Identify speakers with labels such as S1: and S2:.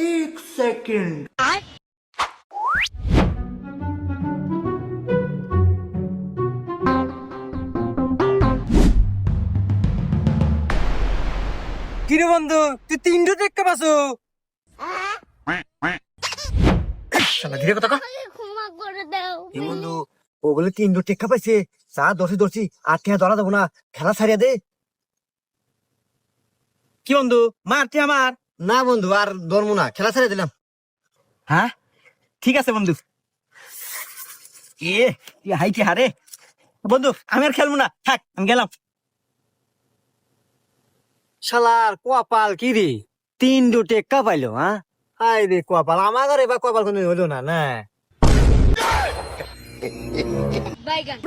S1: एक सेकंड।
S2: কিরে বন্ধু তুই 3টা টেক্কা পাসো শালা ধীরে কথা কর
S3: ক্ষমা করে দাও
S2: এই বন্ধু ও বলে 3টা টেক্কা পাইছে চা দর্শি আর টিয়া ধরা দেবো না খেলা ছাড়িয়া দে কি বন্ধু মারতে আমার না বন্ধু আর ধরবো না খেলা ছাড়িয়ে দিলাম হ্যাঁ ঠিক আছে বন্ধু তুই হাইটি হারে বন্ধু আমি আর খেলবো না থাক আমি গেলাম শালার কপাল কি রে 3টা টেক্কা পাইলো হ্যাঁ হাই রে কপাল আমার ঘরে বা কপাল কোনো হলো না
S3: বাইগান